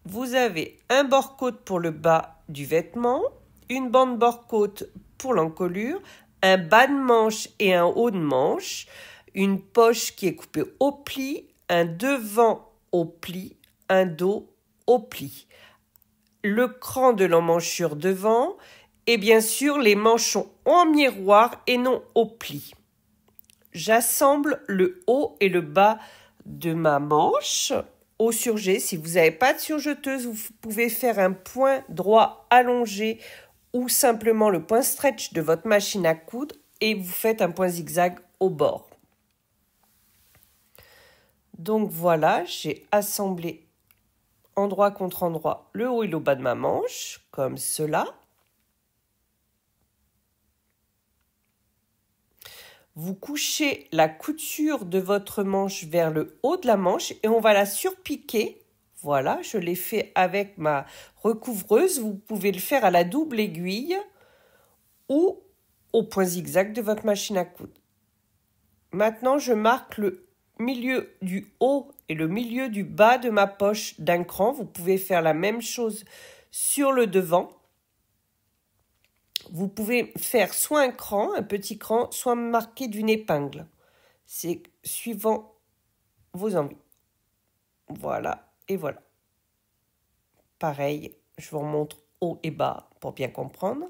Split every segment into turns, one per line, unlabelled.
vous avez un bord-côte pour le bas du vêtement, une bande bord-côte pour l'encolure, un bas de manche et un haut de manche, une poche qui est coupée au pli, un devant au pli, un dos au pli, le cran de l'emmanchure devant et bien sûr les manchons en miroir et non au pli. J'assemble le haut et le bas de ma manche au surjet. Si vous n'avez pas de surjeteuse, vous pouvez faire un point droit allongé ou simplement le point stretch de votre machine à coudre et vous faites un point zigzag au bord. Donc voilà, j'ai assemblé endroit contre endroit le haut et le bas de ma manche, comme cela. Vous couchez la couture de votre manche vers le haut de la manche et on va la surpiquer. Voilà, je l'ai fait avec ma recouvreuse. Vous pouvez le faire à la double aiguille ou au point zigzag de votre machine à coudre. Maintenant, je marque le milieu du haut et le milieu du bas de ma poche d'un cran. Vous pouvez faire la même chose sur le devant. Vous pouvez faire soit un cran, un petit cran, soit marquer d'une épingle. C'est suivant vos envies. Voilà, et voilà. Pareil, je vous remontre haut et bas pour bien comprendre.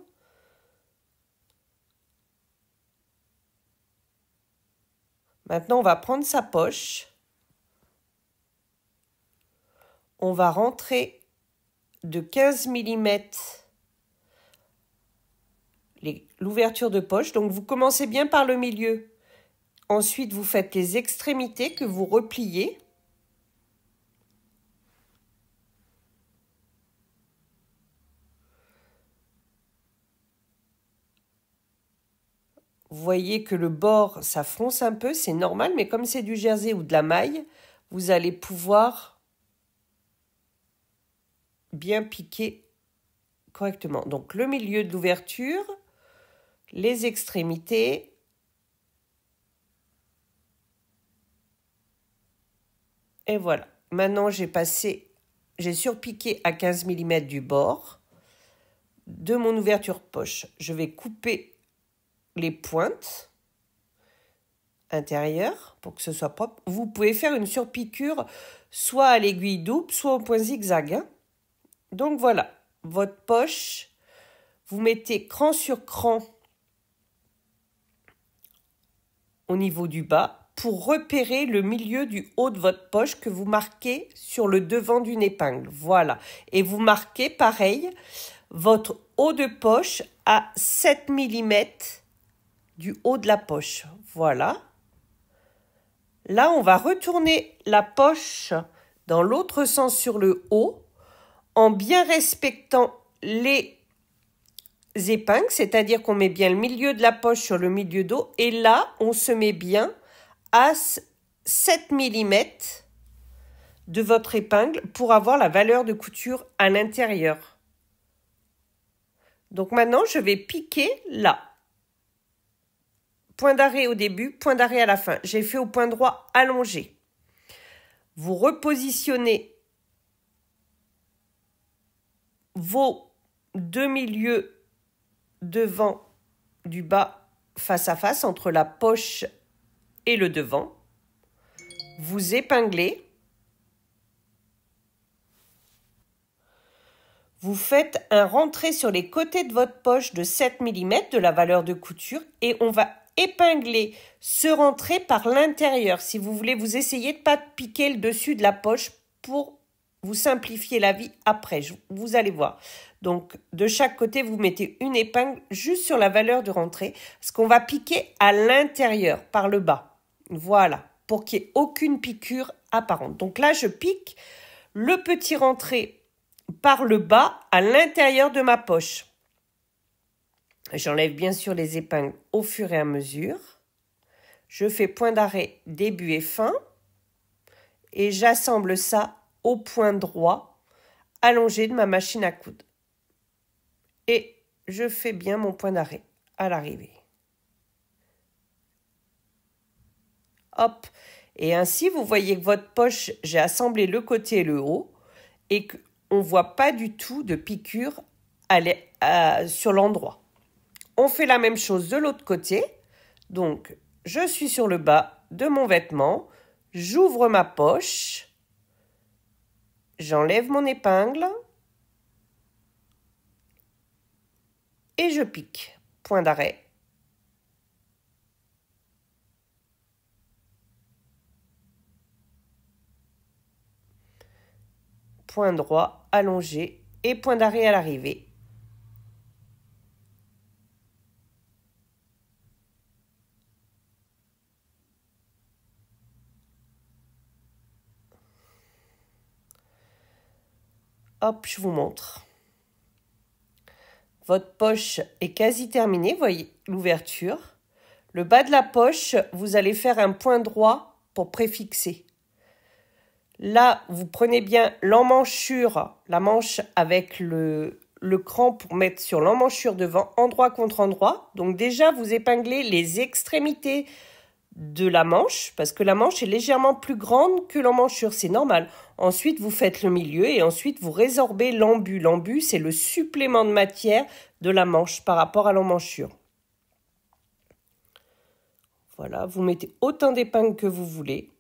Maintenant, on va prendre sa poche. On va rentrer de 15 mm l'ouverture de poche. Donc, vous commencez bien par le milieu. Ensuite, vous faites les extrémités que vous repliez. Vous voyez que le bord, ça fronce un peu, c'est normal, mais comme c'est du jersey ou de la maille, vous allez pouvoir bien piquer correctement. Donc, le milieu de l'ouverture, les extrémités, et voilà. Maintenant, j'ai surpiqué à 15 mm du bord de mon ouverture poche. Je vais couper les pointes intérieures pour que ce soit propre. Vous pouvez faire une surpiqûre soit à l'aiguille double, soit au point zigzag. Hein. Donc voilà, votre poche, vous mettez cran sur cran au niveau du bas pour repérer le milieu du haut de votre poche que vous marquez sur le devant d'une épingle. Voilà. Et vous marquez, pareil, votre haut de poche à 7 mm du haut de la poche. Voilà. Là, on va retourner la poche dans l'autre sens sur le haut en bien respectant les épingles, c'est-à-dire qu'on met bien le milieu de la poche sur le milieu dos et là, on se met bien à 7 mm de votre épingle pour avoir la valeur de couture à l'intérieur. Donc maintenant, je vais piquer là. Point d'arrêt au début, point d'arrêt à la fin. J'ai fait au point droit allongé. Vous repositionnez vos deux milieux devant du bas face à face entre la poche et le devant. Vous épinglez. Vous faites un rentré sur les côtés de votre poche de 7 mm de la valeur de couture et on va épingler ce rentré par l'intérieur. Si vous voulez, vous essayez de ne pas piquer le dessus de la poche pour vous simplifier la vie après. Vous allez voir. Donc, de chaque côté, vous mettez une épingle juste sur la valeur de rentrée parce qu'on va piquer à l'intérieur, par le bas. Voilà, pour qu'il n'y ait aucune piqûre apparente. Donc là, je pique le petit rentré par le bas à l'intérieur de ma poche. J'enlève bien sûr les épingles au fur et à mesure. Je fais point d'arrêt début et fin et j'assemble ça au point droit allongé de ma machine à coudre. Et je fais bien mon point d'arrêt à l'arrivée. Hop. Et ainsi, vous voyez que votre poche, j'ai assemblé le côté et le haut et que on ne voit pas du tout de piqûre sur l'endroit. On fait la même chose de l'autre côté. Donc, je suis sur le bas de mon vêtement, j'ouvre ma poche, j'enlève mon épingle et je pique. Point d'arrêt. Point droit, allongé et point d'arrêt à l'arrivée. Hop, je vous montre. Votre poche est quasi terminée, voyez l'ouverture. Le bas de la poche, vous allez faire un point droit pour préfixer. Là, vous prenez bien l'emmanchure, la manche avec le cran pour mettre sur l'emmanchure devant, endroit contre endroit. Donc déjà, vous épinglez les extrémités de la manche, parce que la manche est légèrement plus grande que l'emmanchure, c'est normal. Ensuite, vous faites le milieu et ensuite, vous résorbez l'embu. L'embu, c'est le supplément de matière de la manche par rapport à l'emmanchure. Voilà, vous mettez autant d'épingles que vous voulez.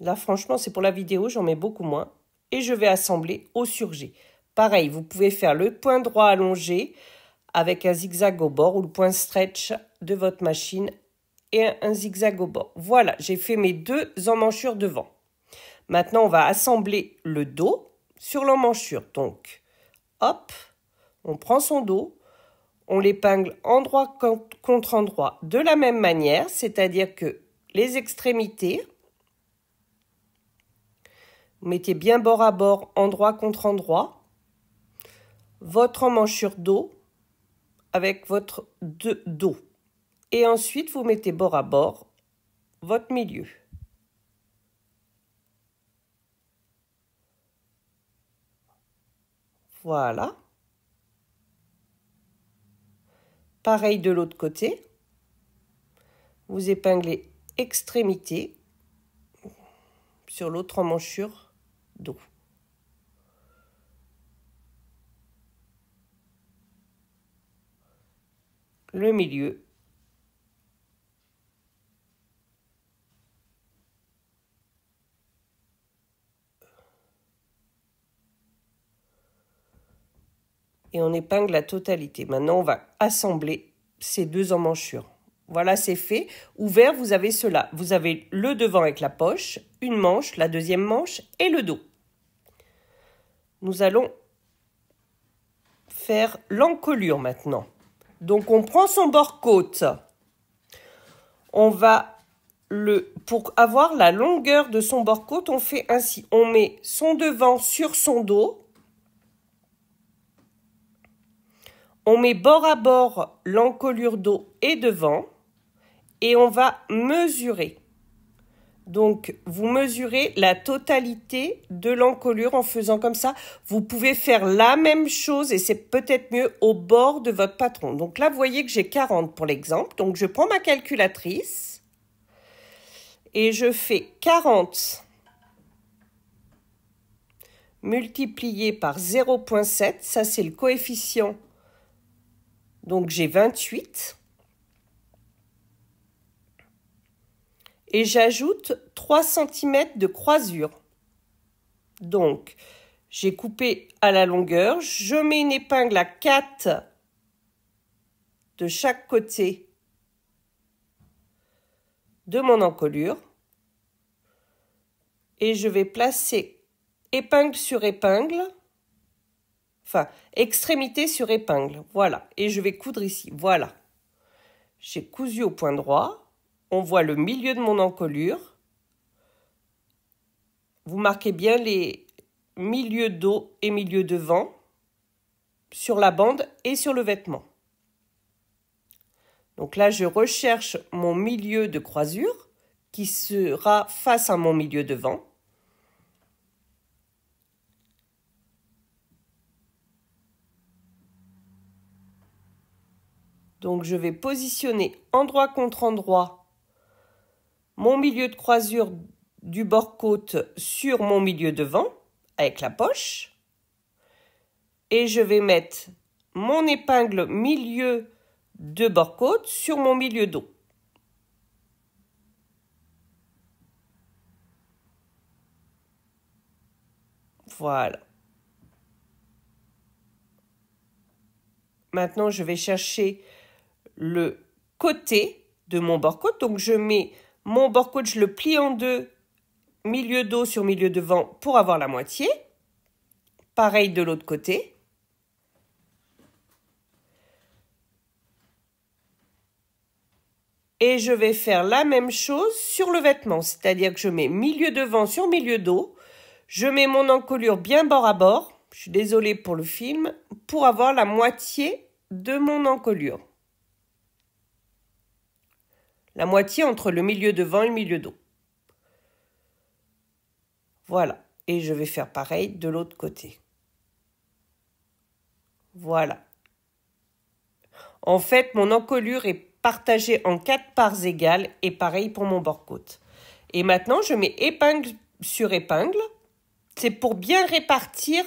Là, franchement, c'est pour la vidéo, j'en mets beaucoup moins. Et je vais assembler au surjet. Pareil, vous pouvez faire le point droit allongé avec un zigzag au bord ou le point stretch de votre machine et un zigzag au bord. Voilà, j'ai fait mes deux emmanchures devant. Maintenant, on va assembler le dos sur l'emmanchure. Donc, hop, on prend son dos, on l'épingle endroit contre endroit de la même manière, c'est-à-dire que les extrémités, vous mettez bien bord à bord, endroit contre endroit, votre emmanchure dos avec votre dos. Et ensuite, vous mettez bord à bord votre milieu. Voilà. Pareil de l'autre côté. Vous épinglez extrémité sur l'autre emmanchure dos. Le milieu. Et on épingle la totalité. Maintenant, on va assembler ces deux emmanchures. Voilà, c'est fait. Ouvert, vous avez cela. Vous avez le devant avec la poche, une manche, la deuxième manche et le dos. Nous allons faire l'encolure maintenant. Donc, on prend son bord-côte. On va pour avoir la longueur de son bord-côte, on fait ainsi. On met son devant sur son dos. On met bord à bord l'encolure dos et devant et on va mesurer. Donc, vous mesurez la totalité de l'encolure en faisant comme ça. Vous pouvez faire la même chose et c'est peut-être mieux au bord de votre patron. Donc là, vous voyez que j'ai 40 pour l'exemple. Donc, je prends ma calculatrice et je fais 40 multiplié par 0,7. Ça, c'est le coefficient. Donc, j'ai 28. Et j'ajoute 3 cm de croisure. Donc, j'ai coupé à la longueur. Je mets une épingle à 4 de chaque côté de mon encolure. Et je vais placer épingle sur épingle. Enfin, extrémité sur épingle. Voilà. Et je vais coudre ici. Voilà. J'ai cousu au point droit. On voit le milieu de mon encolure. Vous marquez bien les milieux dos et milieu devant sur la bande et sur le vêtement. Donc là, je recherche mon milieu de croisure qui sera face à mon milieu devant. Donc, je vais positionner endroit contre endroit mon milieu de croisure du bord-côte sur mon milieu devant avec la poche. Et je vais mettre mon épingle milieu de bord-côte sur mon milieu dos. Voilà. Maintenant, je vais chercher le côté de mon bord-côte. Donc, je mets mon bord-côte, je le plie en deux, milieu dos sur milieu devant pour avoir la moitié. Pareil de l'autre côté. Et je vais faire la même chose sur le vêtement, c'est-à-dire que je mets milieu devant sur milieu dos. Je mets mon encolure bien bord à bord, je suis désolée pour le film, pour avoir la moitié de mon encolure. La moitié entre le milieu devant et le milieu dos. Voilà, et je vais faire pareil de l'autre côté. Voilà. En fait, mon encolure est partagée en 4 parts égales et pareil pour mon bord-côte. Et maintenant, je mets épingle sur épingle. C'est pour bien répartir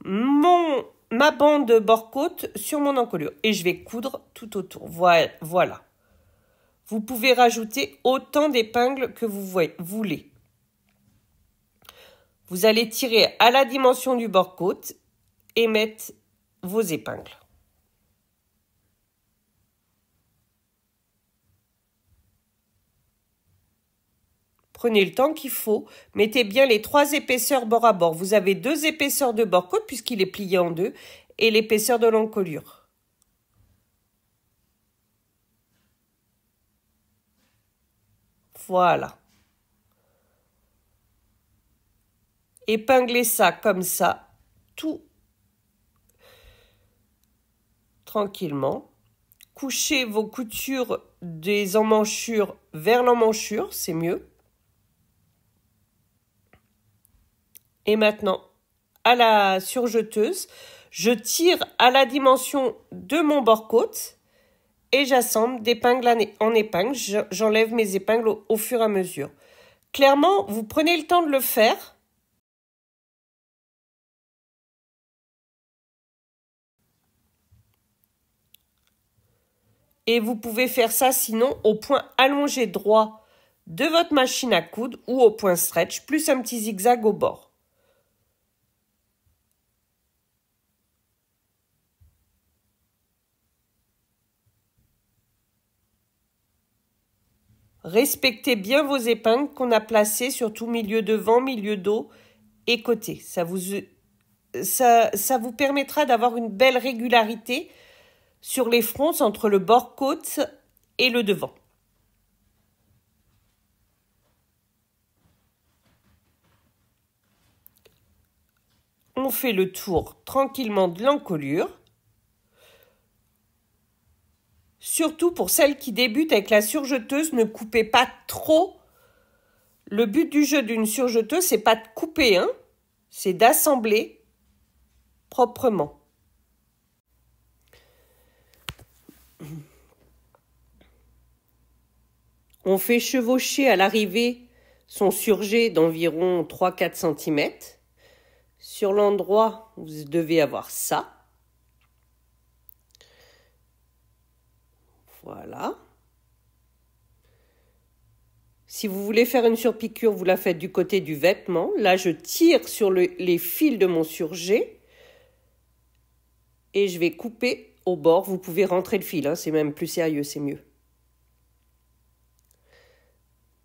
ma bande de bord-côte sur mon encolure. Et je vais coudre tout autour. Voilà. Vous pouvez rajouter autant d'épingles que vous voulez. Vous allez tirer à la dimension du bord-côte et mettre vos épingles. Prenez le temps qu'il faut. Mettez bien les 3 épaisseurs bord à bord. Vous avez 2 épaisseurs de bord-côte puisqu'il est plié en 2 et l'épaisseur de l'encolure. Voilà. Épinglez ça comme ça, tout tranquillement. Couchez vos coutures des emmanchures vers l'emmanchure, c'est mieux. Et maintenant, à la surjeteuse, je tire à la dimension de mon bord-côte et j'assemble d'épingle en épingle. J'enlève mes épingles au fur et à mesure. Clairement, vous prenez le temps de le faire. Et vous pouvez faire ça sinon au point allongé droit de votre machine à coudre ou au point stretch, plus un petit zigzag au bord. Respectez bien vos épingles qu'on a placées, surtout milieu devant, milieu dos et côté. Ça vous permettra d'avoir une belle régularité sur les fronces entre le bord-côte et le devant. On fait le tour tranquillement de l'encolure. Surtout pour celles qui débutent avec la surjeteuse, ne coupez pas trop. Le but du jeu d'une surjeteuse, c'est pas de couper, hein, c'est d'assembler proprement. On fait chevaucher à l'arrivée son surjet d'environ 3-4 cm. Sur l'endroit, vous devez avoir ça. Voilà. Si vous voulez faire une surpiqûre, vous la faites du côté du vêtement. Là, je tire sur les fils de mon surjet et je vais couper au bord. Vous pouvez rentrer le fil, hein, c'est même plus sérieux, c'est mieux.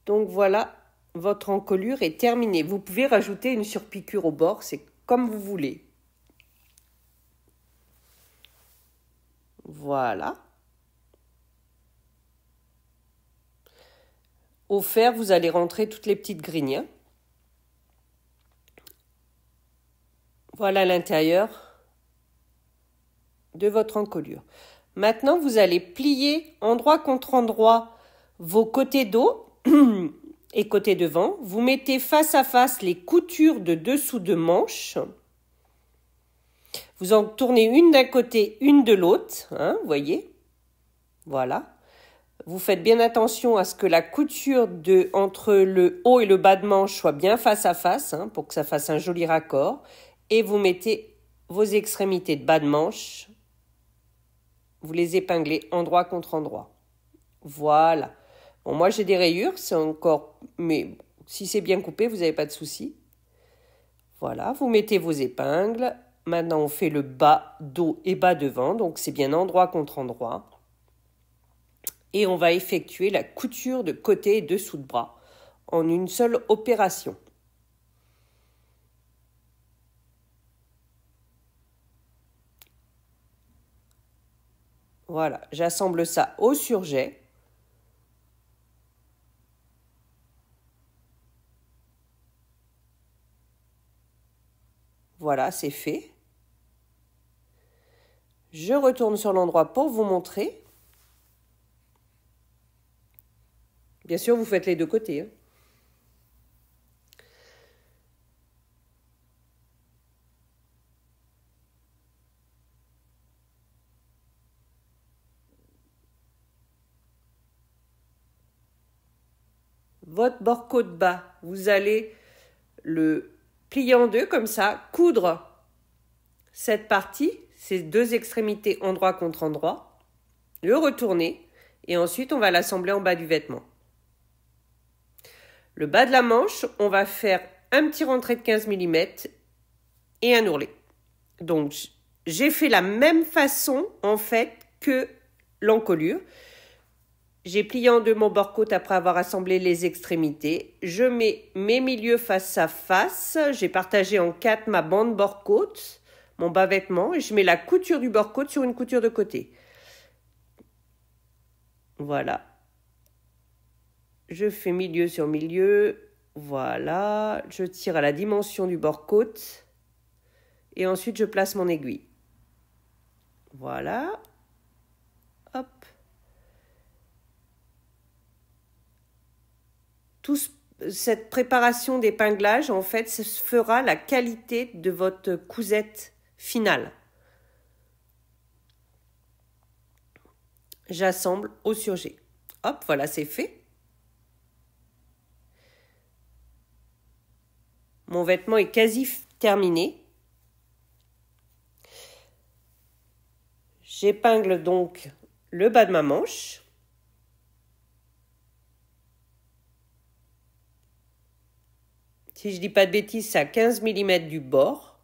Donc voilà, votre encolure est terminée. Vous pouvez rajouter une surpiqûre au bord, c'est comme vous voulez. Voilà. Au fer, vous allez rentrer toutes les petites grignes. Voilà l'intérieur de votre encolure. Maintenant, vous allez plier endroit contre endroit vos côtés dos et côté devant. Vous mettez face à face les coutures de dessous de manche. Vous en tournez une d'un côté, une de l'autre, hein, vous voyez. Voilà. Vous faites bien attention à ce que la couture entre le haut et le bas de manche soit bien face à face, hein, pour que ça fasse un joli raccord. Et vous mettez vos extrémités de bas de manche, vous les épinglez endroit contre endroit. Voilà. Bon, moi j'ai des rayures, c'est encore... Mais si c'est bien coupé, vous n'avez pas de souci. Voilà, vous mettez vos épingles. Maintenant, on fait le bas, dos et bas devant. Donc, c'est bien endroit contre endroit. Et on va effectuer la couture de côté et dessous de bras en une seule opération. Voilà, j'assemble ça au surjet. Voilà, c'est fait. Je retourne sur l'endroit pour vous montrer. Bien sûr, vous faites les deux côtés, hein. Votre bord-côte bas, vous allez le plier en deux comme ça, coudre cette partie, ces deux extrémités endroit contre endroit, le retourner et ensuite on va l'assembler en bas du vêtement. Le bas de la manche, on va faire un petit rentré de 15 mm et un ourlet. Donc j'ai fait la même façon en fait que l'encolure. J'ai plié en deux mon bord-côte après avoir assemblé les extrémités. Je mets mes milieux face à face. J'ai partagé en 4 ma bande bord-côte, mon bas vêtement, et je mets la couture du bord-côte sur une couture de côté. Voilà. Je fais milieu sur milieu. Voilà. Je tire à la dimension du bord-côte. Et ensuite, je place mon aiguille. Voilà. Hop. Cette préparation d'épinglage, en fait, ce fera la qualité de votre cousette finale. J'assemble au surjet. Hop, voilà, c'est fait. Mon vêtement est quasi terminé. J'épingle donc le bas de ma manche. Si je ne dis pas de bêtises, c'est à 15 mm du bord.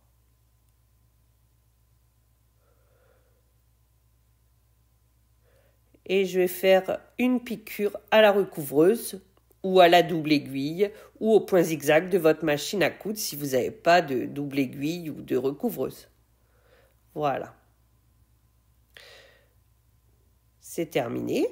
Et je vais faire une piqûre à la recouvreuse ou à la double aiguille ou au point zigzag de votre machine à coudre si vous n'avez pas de double aiguille ou de recouvreuse. Voilà. C'est terminé.